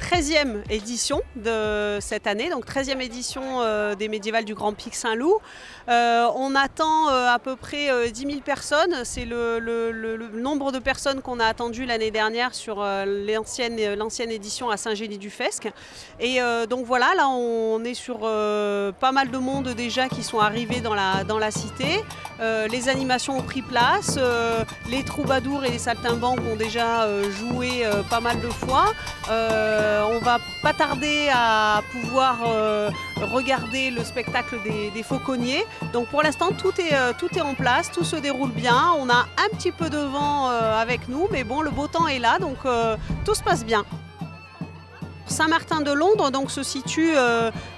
13e édition de cette année, donc 13e édition des Médiévales du Grand Pic Saint-Loup. On attend à peu près 10 000 personnes, c'est le nombre de personnes qu'on a attendu l'année dernière sur l'ancienne édition à Saint-Gély-du-Fesque. Et donc voilà, là on est sur pas mal de monde déjà qui sont arrivés dans la cité. Les animations ont pris place, les troubadours et les saltimbanques ont déjà joué pas mal de fois. On va pas tarder à pouvoir regarder le spectacle des fauconniers. Donc pour l'instant tout est en place, tout se déroule bien. On a un petit peu de vent avec nous, mais bon, le beau temps est là, donc tout se passe bien. Saint-Martin-de-Londres donc, se situe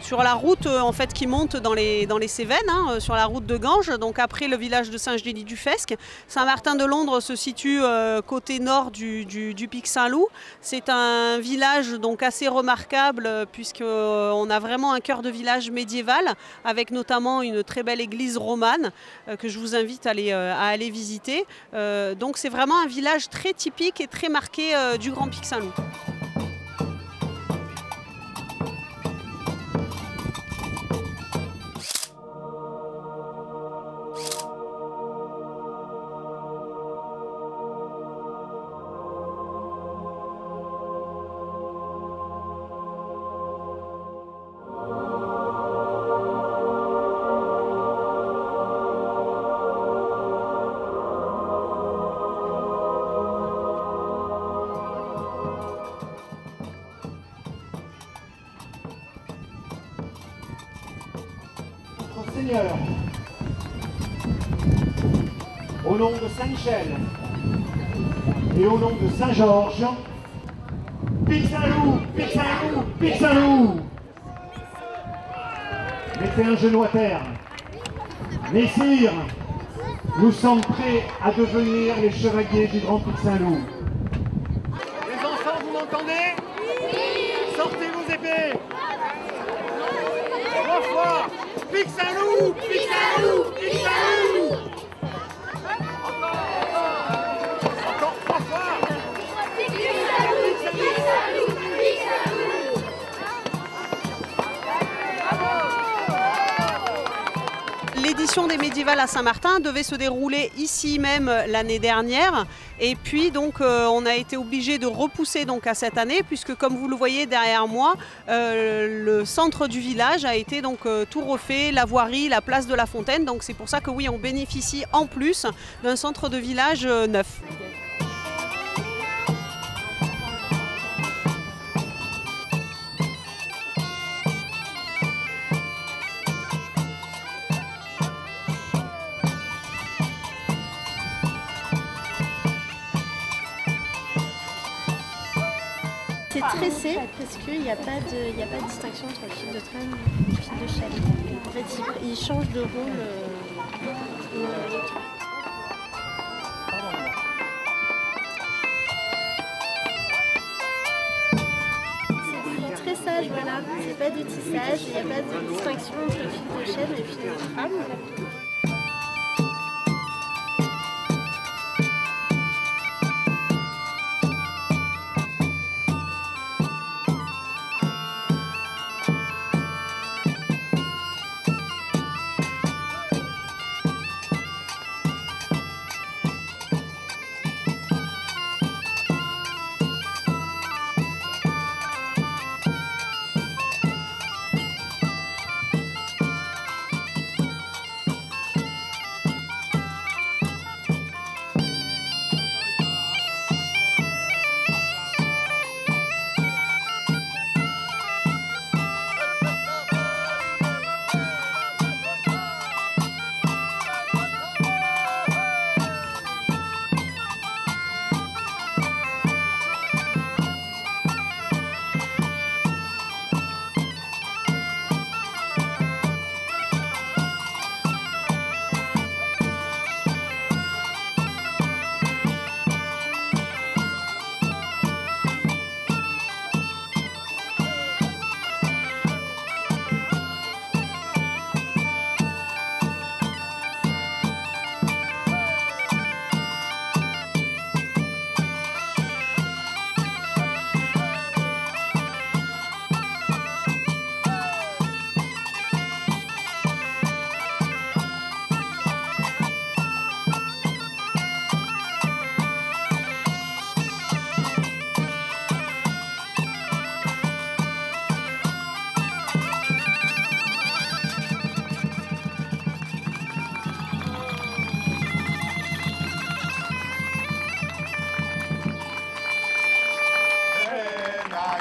sur la route en fait, qui monte dans les Cévennes, hein, sur la route de Ganges, donc après le village de Saint-Gély-du-Fesque. Saint-Martin-de-Londres se situe côté nord du Pic Saint-Loup. C'est un village donc, assez remarquable puisqu'on a vraiment un cœur de village médiéval avec notamment une très belle église romane que je vous invite à aller visiter. Donc c'est vraiment un village très typique et très marqué du Grand Pic Saint-Loup. Seigneur, au nom de Saint-Michel et au nom de Saint-Georges, Pic Saint-Loup, Pic Saint-Loup, Pic Saint-Loup. Mettez un genou à terre. Messire, nous sommes prêts à devenir les chevaliers du Grand Pic Saint-Loup. Les enfants, vous m'entendez? Oui. Sortez vos épées. 3 fois. Pic Saint-Loup, Pic Saint-Loup, Pic Saint-Loup. Encore 3 fois. Pic Saint-Loup, Pic Saint-Loup, Pic Saint-Loup. L'édition des Médiévales à Saint-Martin devait se dérouler ici même l'année dernière et puis donc on a été obligé de repousser donc à cette année puisque comme vous le voyez derrière moi le centre du village a été donc tout refait, la voirie, la place de la Fontaine, donc c'est pour ça que oui on bénéficie en plus d'un centre de village neuf. C'est tressé parce qu'il n'y a pas de distinction entre le fil de traîne et le fil de chalet. En fait, il change de rôle l'un à l'autre. C'est du tressage, voilà. C'est pas de tissage, il n'y a pas de distinction entre le fil de chèvre et le fil de trame.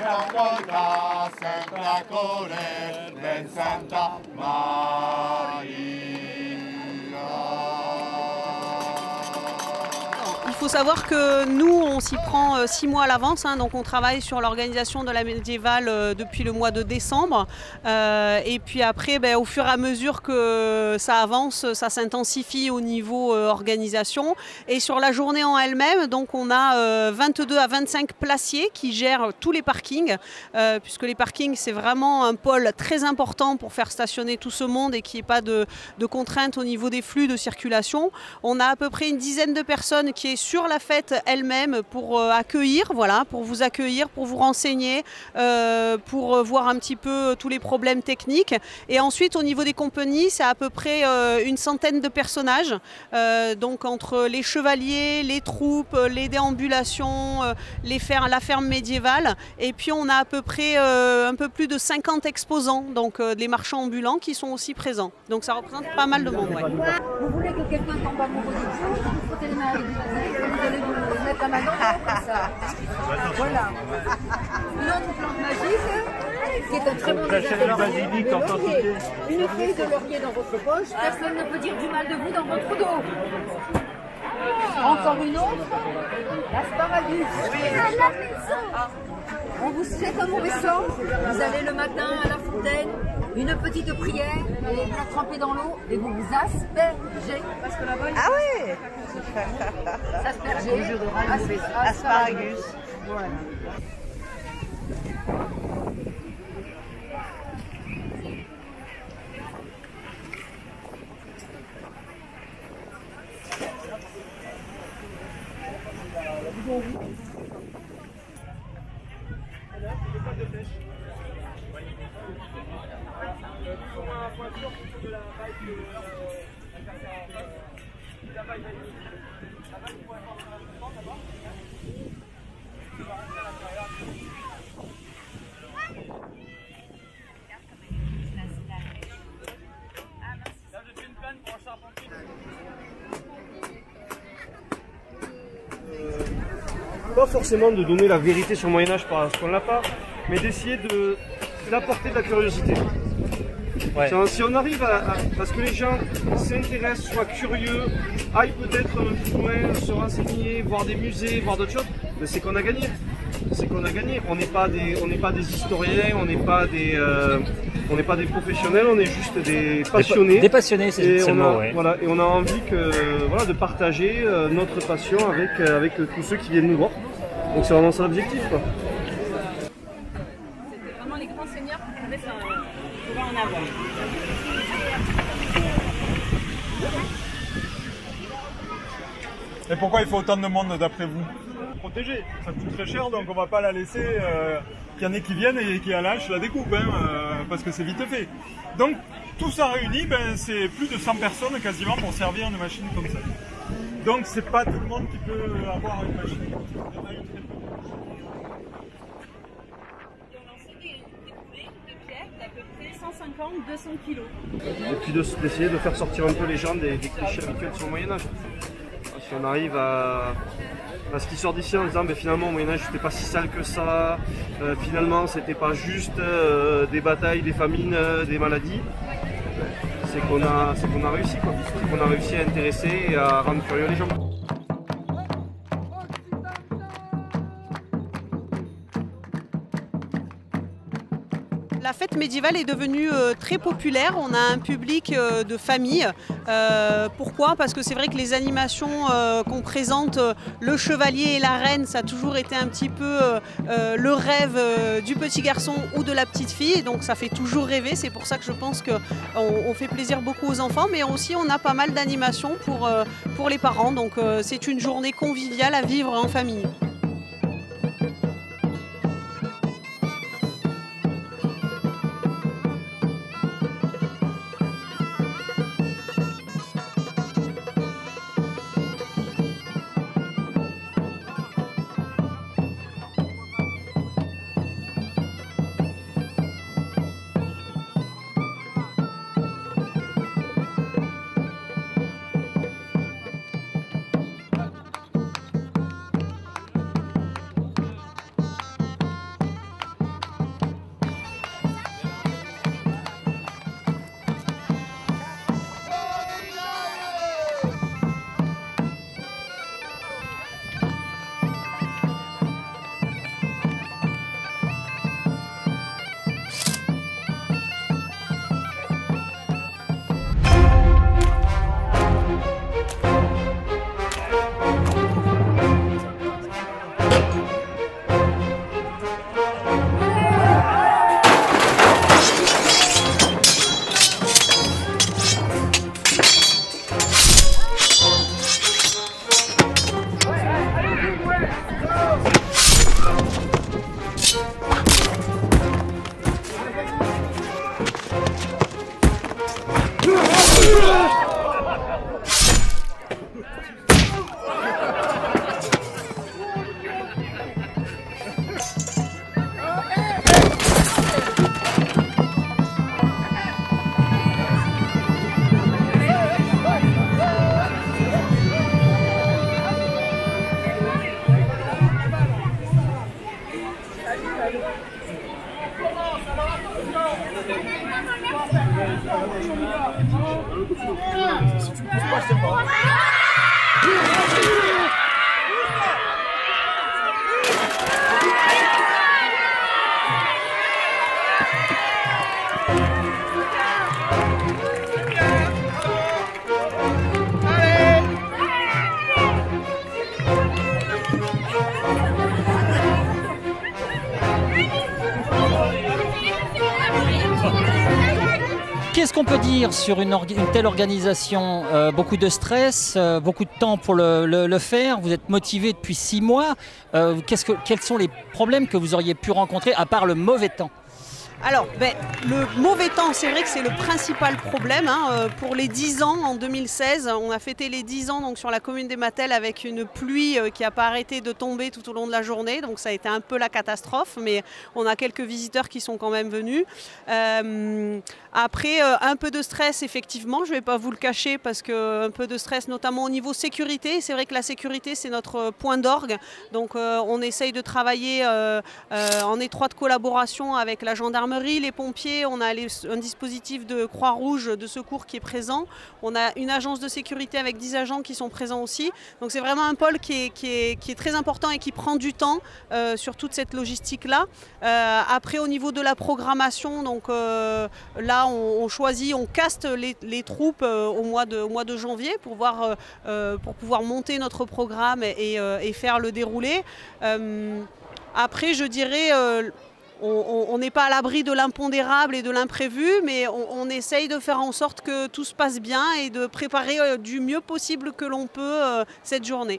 San Juan, sempre a correr, ven Santa Maria. Il faut savoir que nous, on s'y prend 6 mois à l'avance, hein, donc on travaille sur l'organisation de la médiévale depuis le mois de décembre. Et puis après, au fur et à mesure que ça avance, ça s'intensifie au niveau organisation. Et sur la journée en elle-même, donc on a 22 à 25 placiers qui gèrent tous les parkings, puisque les parkings, c'est vraiment un pôle très important pour faire stationner tout ce monde et qu'il n'y ait pas de contraintes au niveau des flux de circulation. On a à peu près une dizaine de personnes qui est sur la fête elle-même pour accueillir, voilà, pour vous accueillir, pour vous renseigner, pour voir un petit peu tous les problèmes techniques. Et ensuite, au niveau des compagnies, c'est à peu près une centaine de personnages, donc entre les chevaliers, les troupes, les déambulations, la ferme médiévale. Et puis, on a à peu près un peu plus de 50 exposants, donc les marchands ambulants qui sont aussi présents. Donc, ça représente pas mal de monde. Ouais. Vous voulez que quelqu'un tombe amoureux de vous, vous frottez les mains avec du basilic, vous allez vous mettre la main dans l'eau comme ça. Voilà. Une autre plante magique, qui est un très bon basilic en quantité. Une feuille de laurier dans votre poche, personne ne peut dire du mal de vous dans votre dos. Encore une autre, l'asparagus. On vous souhaite un mauvais sort, vous allez le matin à la fontaine, une petite prière, et vous la trempez dans l'eau et vous vous aspergez. Ah oui. S'asperger, Asparagus. Voilà. Pas forcément de donner la vérité sur le Moyen-Âge parce qu'on l'a pas, mais d'essayer d'apporter de la curiosité. Ouais. Si on arrive à ce que les gens s'intéressent, soient curieux, aillent peut-être plus loin, se renseigner, voir des musées, voir d'autres choses, c'est qu'on a gagné. C'est qu'on a gagné. On n'est pas des historiens, on n'est pas des professionnels, on est juste des passionnés. Des passionnés, c'est le mot. Ouais. Voilà, et on a envie de partager notre passion avec tous ceux qui viennent nous voir. Donc c'est vraiment ça l'objectif. C'était vraiment les grands seigneurs qui pouvaient en avoir. Et pourquoi il faut autant de monde d'après vous? Protéger, ça coûte très cher, donc on va pas la laisser qu'il y en ait qui viennent et qui lâchent la découpe, parce que c'est vite fait. Donc tout ça réuni, c'est plus de 100 personnes quasiment pour servir une machine comme ça. Donc c'est pas tout le monde qui peut avoir une machine. Il y en a eu très peu. Et on lançait des coulées de pierre d'à peu près 150-200 kg. Et puis d'essayer de faire sortir un peu les gens des clichés habituels sur le Moyen-Âge. Si on arrive à ce qui sort d'ici en disant finalement au Moyen-Âge c'était pas si sale que ça, finalement c'était pas juste des batailles, des famines, des maladies, c'est qu'on a réussi quoi. C'est qu'on a réussi à intéresser et à rendre curieux les gens. La fête médiévale est devenue très populaire, on a un public de famille. Pourquoi? Parce que c'est vrai que les animations qu'on présente, le chevalier et la reine, ça a toujours été un petit peu le rêve du petit garçon ou de la petite fille, donc ça fait toujours rêver, c'est pour ça que je pense qu'on fait plaisir beaucoup aux enfants, mais aussi on a pas mal d'animations pour les parents, donc c'est une journée conviviale à vivre en famille. Qu'est-ce qu'on peut dire sur une telle organisation? Beaucoup de stress, beaucoup de temps pour le faire. Vous êtes motivé depuis 6 mois. Quels sont les problèmes que vous auriez pu rencontrer, à part le mauvais temps? Alors, le mauvais temps, c'est vrai que c'est le principal problème. Pour les 10 ans, en 2016, on a fêté les 10 ans donc, sur la commune des Mattels avec une pluie qui n'a pas arrêté de tomber tout au long de la journée. Donc ça a été un peu la catastrophe, mais on a quelques visiteurs qui sont quand même venus. Après, un peu de stress, effectivement, je ne vais pas vous le cacher, parce qu'un peu de stress, notamment au niveau sécurité. C'est vrai que la sécurité, c'est notre point d'orgue. Donc on essaye de travailler en étroite collaboration avec la gendarmerie, les pompiers, on a un dispositif de Croix-Rouge de secours qui est présent. On a une agence de sécurité avec 10 agents qui sont présents aussi. Donc c'est vraiment un pôle qui est très important et qui prend du temps sur toute cette logistique-là. Après, au niveau de la programmation, donc là on choisit, on caste les troupes au mois de janvier pour pouvoir monter notre programme et faire le déroulé. Après, je dirais... on n'est pas à l'abri de l'impondérable et de l'imprévu, mais on essaye de faire en sorte que tout se passe bien et de préparer du mieux possible que l'on peut cette journée.